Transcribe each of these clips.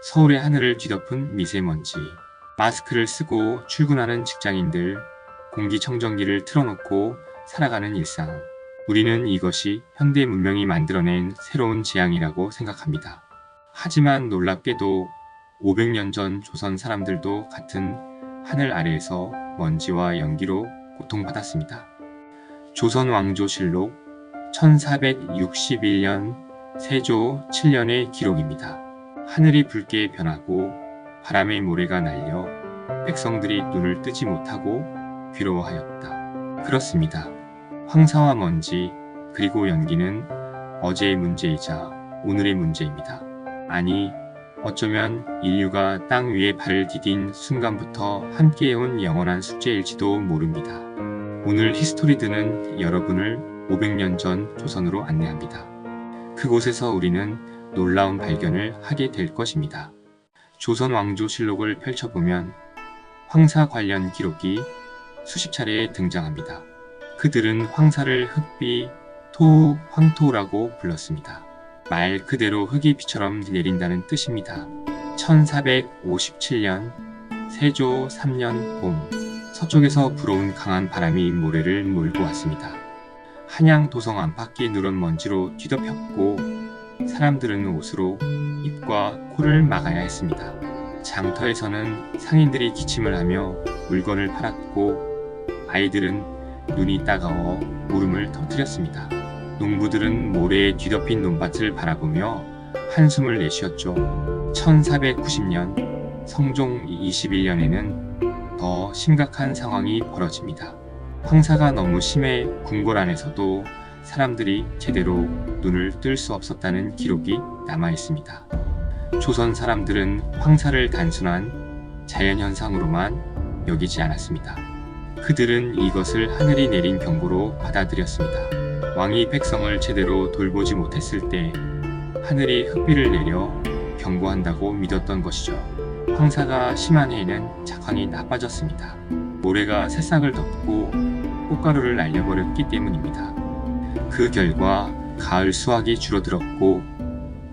서울의 하늘을 뒤덮은 미세먼지, 마스크를 쓰고 출근하는 직장인들, 공기청정기를 틀어놓고 살아가는 일상. 우리는 이것이 현대 문명이 만들어낸 새로운 재앙이라고 생각합니다. 하지만 놀랍게도 500년 전 조선 사람들도 같은 하늘 아래에서 먼지와 연기로 고통받았습니다. 조선 왕조실록 1461년 세조 7년의 기록입니다. 하늘이 붉게 변하고 바람의 모래가 날려 백성들이 눈을 뜨지 못하고 괴로워하였다. 그렇습니다. 황사와 먼지 그리고 연기는 어제의 문제이자 오늘의 문제입니다. 아니, 어쩌면 인류가 땅 위에 발을 디딘 순간부터 함께해온 영원한 숙제일지도 모릅니다. 오늘 히스토리드는 여러분을 500년 전 조선으로 안내합니다. 그곳에서 우리는 놀라운 발견을 하게 될 것입니다. 조선 왕조실록을 펼쳐보면 황사 관련 기록이 수십 차례 등장합니다. 그들은 황사를 흑비, 토, 황토라고 불렀습니다. 말 그대로 흙이 비처럼 내린다는 뜻입니다. 1457년 세조 3년 봄, 서쪽에서 불어온 강한 바람이 모래를 몰고 왔습니다. 한양 도성 안팎이 누런 먼지로 뒤덮였고 사람들은 옷으로 입과 코를 막아야 했습니다. 장터에서는 상인들이 기침을 하며 물건을 팔았고 아이들은 눈이 따가워 울음을 터뜨렸습니다. 농부들은 모래에 뒤덮인 논밭을 바라보며 한숨을 내쉬었죠. 1490년 성종 21년에는 더 심각한 상황이 벌어집니다. 황사가 너무 심해 궁궐 안에서도 사람들이 제대로 눈을 뜰 수 없었다는 기록이 남아 있습니다. 조선 사람들은 황사를 단순한 자연현상으로만 여기지 않았습니다. 그들은 이것을 하늘이 내린 경고로 받아들였습니다. 왕이 백성을 제대로 돌보지 못했을 때 하늘이 흑비를 내려 경고한다고 믿었던 것이죠. 황사가 심한 해에는 작황이 나빠졌습니다. 모래가 새싹을 덮고 꽃가루를 날려버렸기 때문입니다. 그 결과 가을 수확이 줄어들었고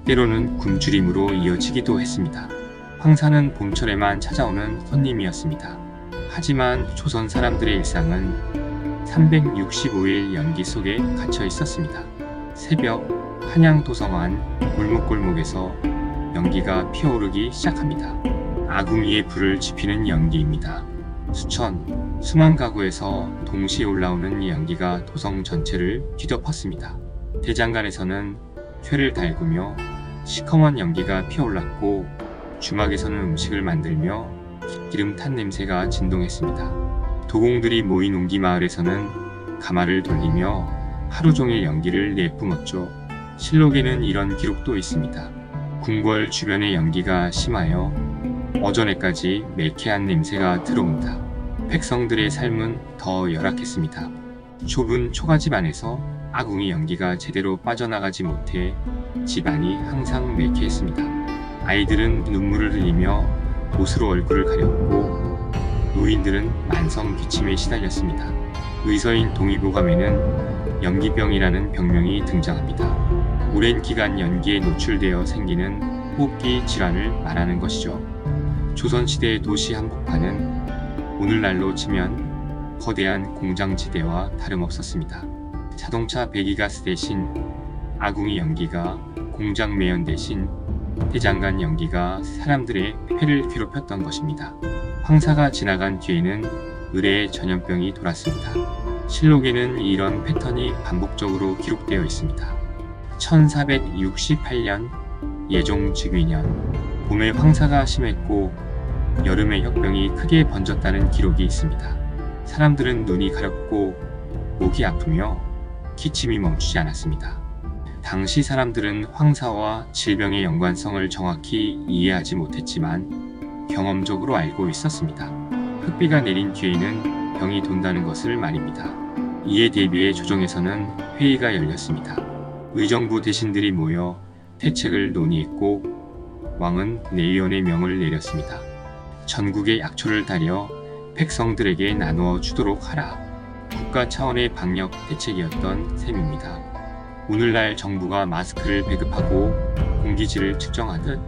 때로는 굶주림으로 이어지기도 했습니다. 황사는 봄철에만 찾아오는 손님이었습니다. 하지만 조선 사람들의 일상은 365일 연기 속에 갇혀 있었습니다. 새벽 한양 도성 안 골목골목에서 연기가 피어오르기 시작합니다. 아궁이에 불을 지피는 연기입니다. 수만 가구에서 동시에 올라오는 연기가 도성 전체를 뒤덮었습니다. 대장간에서는 쇠를 달구며 시커먼 연기가 피어올랐고 주막에서는 음식을 만들며 기름 탄 냄새가 진동했습니다. 도공들이 모인 옹기마을에서는 가마를 돌리며 하루 종일 연기를 내뿜었죠. 실록에는 이런 기록도 있습니다. 궁궐 주변의 연기가 심하여 어전에까지 매캐한 냄새가 들어온다. 백성들의 삶은 더 열악했습니다. 좁은 초가집 안에서 아궁이 연기가 제대로 빠져나가지 못해 집안이 항상 매캐했습니다. 아이들은 눈물을 흘리며 옷으로 얼굴을 가렸고 노인들은 만성 기침에 시달렸습니다. 의서인 동의보감에는 연기병이라는 병명이 등장합니다. 오랜 기간 연기에 노출되어 생기는 호흡기 질환을 말하는 것이죠. 조선시대의 도시 한복판은 오늘날로 치면 거대한 공장지대와 다름없었습니다. 자동차 배기가스 대신 아궁이 연기가 공장 매연 대신 대장간 연기가 사람들의 폐를 괴롭혔던 것입니다. 황사가 지나간 뒤에는 의뢰의 전염병이 돌았습니다. 실록에는 이런 패턴이 반복적으로 기록되어 있습니다. 1468년 예종 즉위년 봄에 황사가 심했고 여름에 혁병이 크게 번졌다는 기록이 있습니다. 사람들은 눈이 가렵고 목이 아프며 기침이 멈추지 않았습니다. 당시 사람들은 황사와 질병의 연관성을 정확히 이해하지 못했지만 경험적으로 알고 있었습니다. 흑비가 내린 뒤에는 병이 돈다는 것을 말입니다. 이에 대비해 조정에서는 회의가 열렸습니다. 의정부 대신들이 모여 대책을 논의했고 왕은 내의원의 명을 내렸습니다. 전국에 약초를 다려 백성들에게 나누어 주도록 하라. 국가 차원의 방역 대책이었던 셈입니다. 오늘날 정부가 마스크를 배급하고 공기질을 측정하듯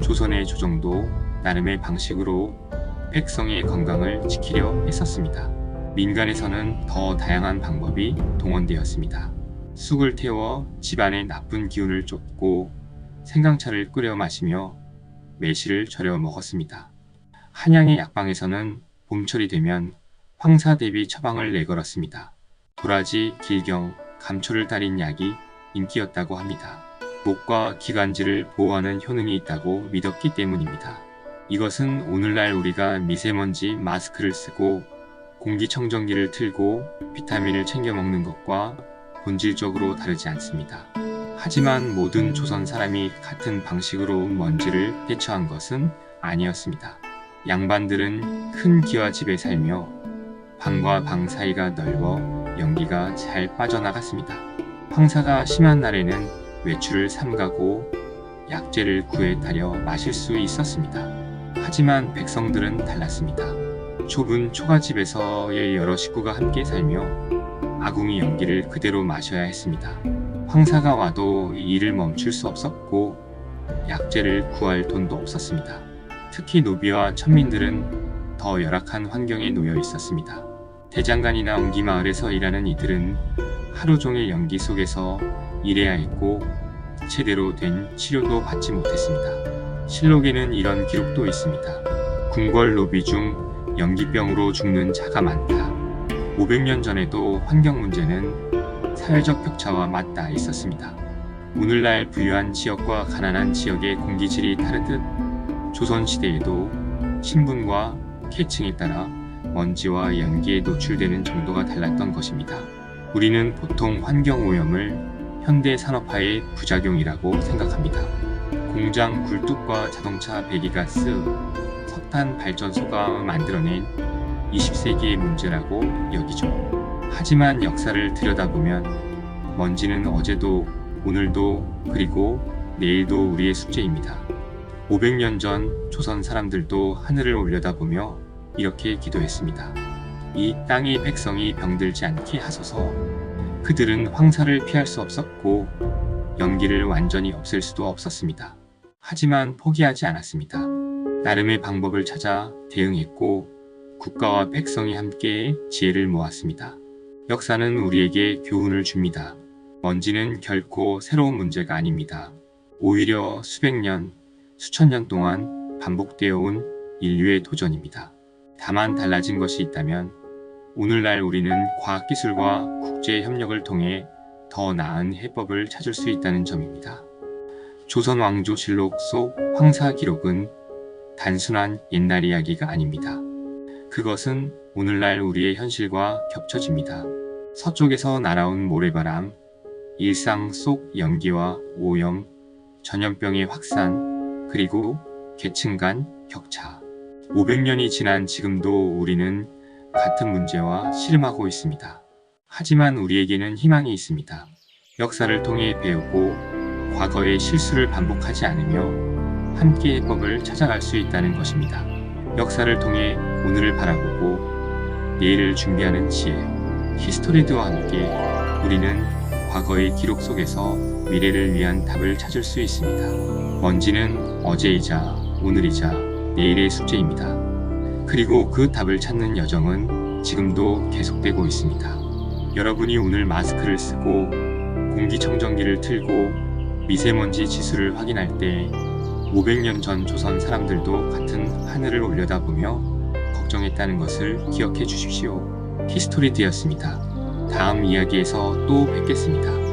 조선의 조정도 나름의 방식으로 백성의 건강을 지키려 했었습니다. 민간에서는 더 다양한 방법이 동원되었습니다. 쑥을 태워 집안의 나쁜 기운을 쫓고 생강차를 끓여 마시며 매실을 절여 먹었습니다. 한양의 약방에서는 봄철이 되면 황사 대비 처방을 내걸었습니다. 도라지, 길경, 감초를 달인 약이 인기였다고 합니다. 목과 기관지를 보호하는 효능이 있다고 믿었기 때문입니다. 이것은 오늘날 우리가 미세먼지 마스크를 쓰고 공기청정기를 틀고 비타민을 챙겨 먹는 것과 본질적으로 다르지 않습니다. 하지만 모든 조선 사람이 같은 방식으로 먼지를 대처한 것은 아니었습니다. 양반들은 큰 기와집에 살며 방과 방 사이가 넓어 연기가 잘 빠져나갔습니다. 황사가 심한 날에는 외출을 삼가고 약재를 구해 타려 마실 수 있었습니다. 하지만 백성들은 달랐습니다. 좁은 초가집에서의 여러 식구가 함께 살며 아궁이 연기를 그대로 마셔야 했습니다. 황사가 와도 이 일을 멈출 수 없었고 약재를 구할 돈도 없었습니다. 특히 노비와 천민들은 더 열악한 환경에 놓여 있었습니다. 대장간이나 옹기마을에서 일하는 이들은 하루 종일 연기 속에서 일해야 했고 제대로 된 치료도 받지 못했습니다. 실록에는 이런 기록도 있습니다. 궁궐 노비 중 연기병으로 죽는 자가 많다. 500년 전에도 환경 문제는 사회적 격차와 맞닿아 있었습니다. 오늘날 부유한 지역과 가난한 지역의 공기질이 다르듯 조선시대에도 신분과 계층에 따라 먼지와 연기에 노출되는 정도가 달랐던 것입니다. 우리는 보통 환경오염을 현대 산업화의 부작용이라고 생각합니다. 공장 굴뚝과 자동차 배기가스, 석탄 발전소가 만들어낸 20세기의 문제라고 여기죠. 하지만 역사를 들여다보면 먼지는 어제도 오늘도 그리고 내일도 우리의 숙제입니다. 500년 전 조선 사람들도 하늘을 올려다보며 이렇게 기도했습니다. 이 땅의 백성이 병들지 않게 하소서. 그들은 황사를 피할 수 없었고 연기를 완전히 없앨 수도 없었습니다. 하지만 포기하지 않았습니다. 나름의 방법을 찾아 대응했고 국가와 백성이 함께 지혜를 모았습니다. 역사는 우리에게 교훈을 줍니다. 먼지는 결코 새로운 문제가 아닙니다. 오히려 수백 년, 수천 년 동안 반복되어 온 인류의 도전입니다. 다만 달라진 것이 있다면 오늘날 우리는 과학기술과 국제협력을 통해 더 나은 해법을 찾을 수 있다는 점입니다. 조선 왕조실록 속 황사 기록은 단순한 옛날 이야기가 아닙니다. 그것은 오늘날 우리의 현실과 겹쳐집니다. 서쪽에서 날아온 모래바람, 일상 속 연기와 오염, 전염병의 확산, 그리고 계층 간 격차. 500년이 지난 지금도 우리는 같은 문제와 씨름하고 있습니다. 하지만 우리에게는 희망이 있습니다. 역사를 통해 배우고 과거의 실수를 반복하지 않으며 함께 해법을 찾아갈 수 있다는 것입니다. 역사를 통해 오늘을 바라보고 내일을 준비하는 지혜, 히스토리드와 함께 우리는 과거의 기록 속에서 미래를 위한 답을 찾을 수 있습니다. 먼지는 어제이자 오늘이자 내일의 숙제입니다. 그리고 그 답을 찾는 여정은 지금도 계속되고 있습니다. 여러분이 오늘 마스크를 쓰고 공기청정기를 틀고 미세먼지 지수를 확인할 때 500년 전 조선 사람들도 같은 하늘을 올려다보며 걱정했다는 것을 기억해 주십시오. 히스토리드였습니다. 다음 이야기에서 또 뵙겠습니다.